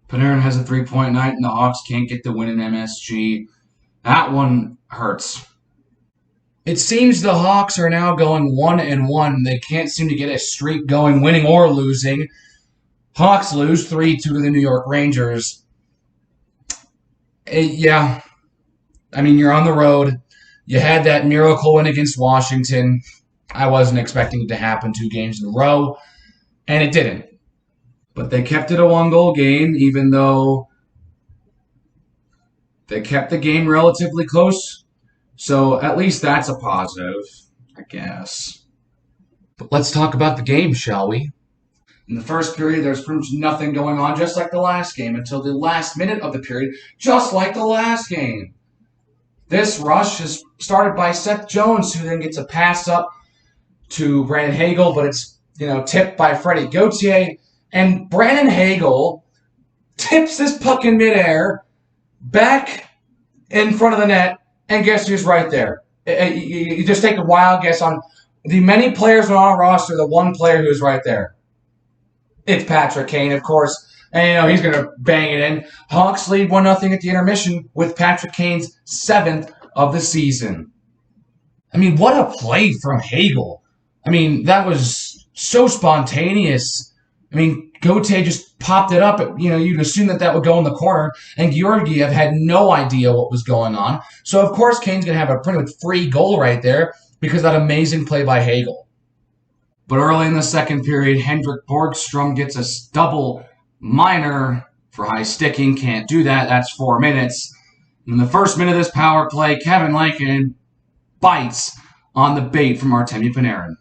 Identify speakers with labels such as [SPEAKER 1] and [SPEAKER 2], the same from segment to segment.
[SPEAKER 1] Panarin has a 3-point night, and the Hawks can't get the win in MSG. That one hurts. It seems the Hawks are now going 1-1. They can't seem to get a streak going, winning or losing. Hawks lose 3-2 to the New York Rangers. Yeah. I mean, you're on the road. You had that miracle win against Washington. I wasn't expecting it to happen 2 games in a row, and it didn't. But they kept it a 1-goal game, even though they kept the game relatively close. So at least that's a positive, I guess. But let's talk about the game, shall we? In the first period, there's pretty much nothing going on, just like the last game, until the last minute of the period, just like the last game. This rush is started by Seth Jones, who then gets a pass up to Brandon Hagel, but it's tipped by Freddie Gauthier. And Brandon Hagel tips this puck in midair back in front of the net, and guess who's right there? You just take a wild guess on the many players on our roster, the one player who's right there. It's Patrick Kane, of course. And, he's going to bang it in. Hawks lead 1-0 at the intermission with Patrick Kane's 7th of the season. I mean, what a play from Hagel. I mean, that was so spontaneous. I mean, Gauthier just popped it up. You'd assume that would go in the corner, and Georgiev had no idea what was going on. So, of course, Kane's going to have a pretty much free goal right there because of that amazing play by Hagel. But early in the second period, Henrik Borgstrom gets a double minor for high sticking. Can't do that. That's 4 minutes. In the first minute of this power play, Kevin Lankinen bites on the bait from Artemi Panarin.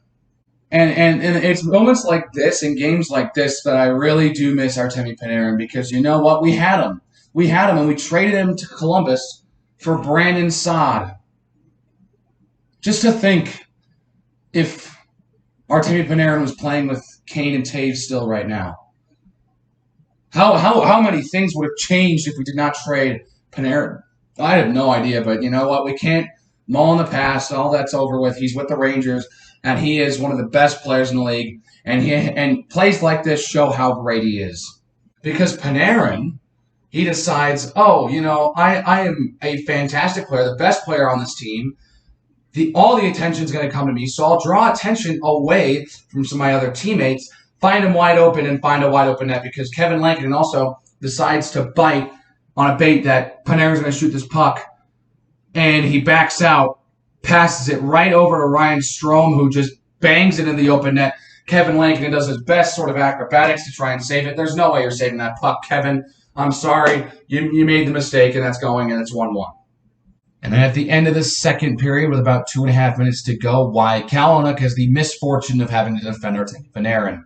[SPEAKER 1] And it's moments like this and games like this that I really do miss Artemi Panarin because you know what? We had him. We had him, and we traded him to Columbus for Brandon Saad. Just to think if Artemi Panarin was playing with Kane and Taves still right now. How many things would have changed if we did not trade Panarin? I have no idea, but you know what? We can't mull in the past. All that's over with. He's with the Rangers. And he is one of the best players in the league. And plays like this show how great he is. Because Panarin, he decides, I am a fantastic player, the best player on this team. All the attention is going to come to me, so I'll draw attention away from some of my other teammates, find him wide open, and find a wide open net. Because Kevin Lankinen also decides to bite on a bait that Panarin's going to shoot this puck. And he backs out. Passes it right over to Ryan Strome, who just bangs it in the open net. Kevin Lankinen does his best sort of acrobatics to try and save it. There's no way you're saving that puck, Kevin. I'm sorry. You made the mistake, and that's going, and it's 1-1. And then at the end of the second period, with about 2.5 minutes to go, Kalynuk has the misfortune of having to defend Artemi Panarin.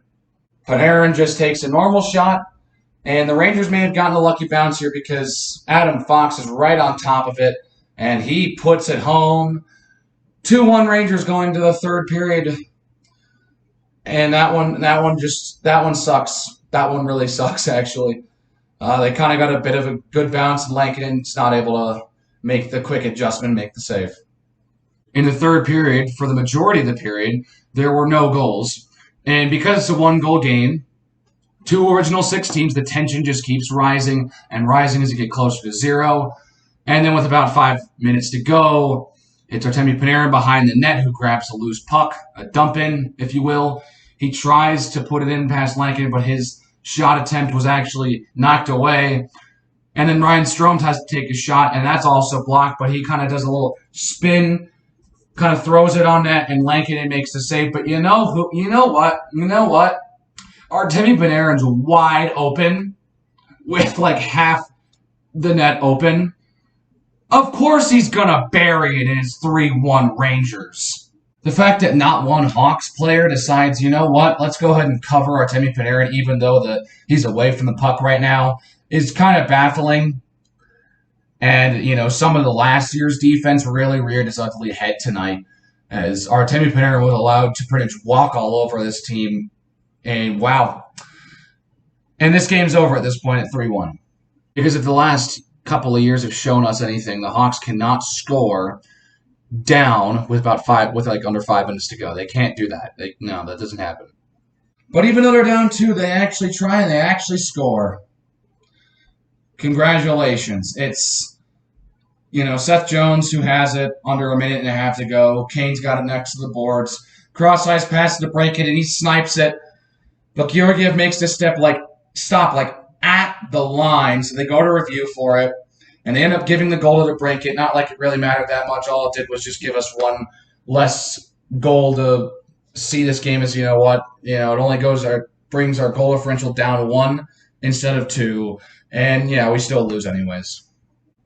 [SPEAKER 1] Panarin just takes a normal shot, and the Rangers may have gotten a lucky bounce here because Adam Fox is right on top of it, and he puts it home. 2-1 Rangers going to the third period. And that one sucks. That one really sucks, actually. They kind of got a bit of a good bounce, and Lankinen's not able to make the quick adjustment, make the save. In the third period, for the majority of the period, there were no goals. And because it's a 1-goal game, 2 original 6 teams, the tension just keeps rising and rising as you get closer to 0. And then with about 5 minutes to go, it's Artemi Panarin behind the net who grabs a loose puck, a dump-in, if you will. He tries to put it in past Lankinen, but his shot attempt was actually knocked away. And then Ryan Strome has to take a shot, and that's also blocked, but he kind of does a little spin, kind of throws it on net, and Lankinen makes the save. But you know what? Artemi Panarin's wide open with like half the net open. Of course he's going to bury it in his 3-1 Rangers. The fact that not one Hawks player decides, you know what, let's go ahead and cover Artemi Panarin even though he's away from the puck right now is kind of baffling. And, some of the last year's defense really reared its ugly head tonight as Artemi Panarin was allowed to pretty much walk all over this team. And wow. And this game's over at this point at 3-1. Because if the last couple of years have shown us anything, the Hawks cannot score down with under 5 minutes to go. They can't do that. No, that doesn't happen. But even though they're down 2, they actually try and they actually score. congratulations. It's, Seth Jones who has it under a minute and a half to go. Kane's got it next to the boards. Cross-ice passes to break it, and he snipes it. But Georgiev makes this stop at the line, so they go to review for it, and they end up giving the goal to break it. Not like it really mattered that much. All it did was just give us one less goal to see this game as, it only brings our goal differential down to 1 instead of 2, and we still lose anyways.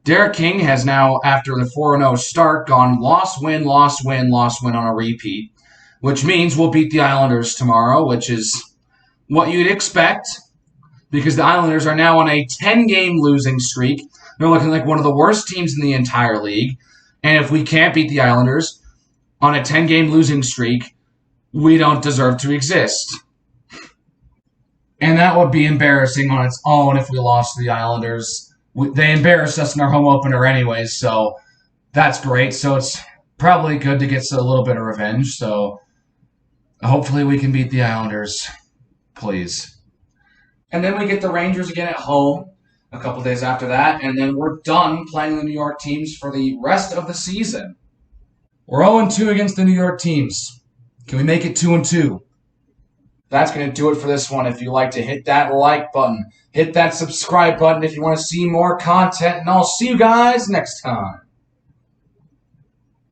[SPEAKER 1] Derek King has now, after the 4-0 start, gone loss, win, loss, win, loss, win on a repeat, which means we'll beat the Islanders tomorrow, which is what you'd expect, because the Islanders are now on a 10-game losing streak. They're looking like one of the worst teams in the entire league, and if we can't beat the Islanders on a 10-game losing streak, we don't deserve to exist. And that would be embarrassing on its own if we lost to the Islanders. They embarrassed us in our home opener anyways, so that's great. So it's probably good to get a little bit of revenge. So hopefully we can beat the Islanders, please. And then we get the Rangers again at home a couple days after that, and then we're done playing the New York teams for the rest of the season. We're 0-2 against the New York teams. Can we make it 2-2? That's going to do it for this one. If you like to hit that like button, hit that subscribe button if you want to see more content, and I'll see you guys next time.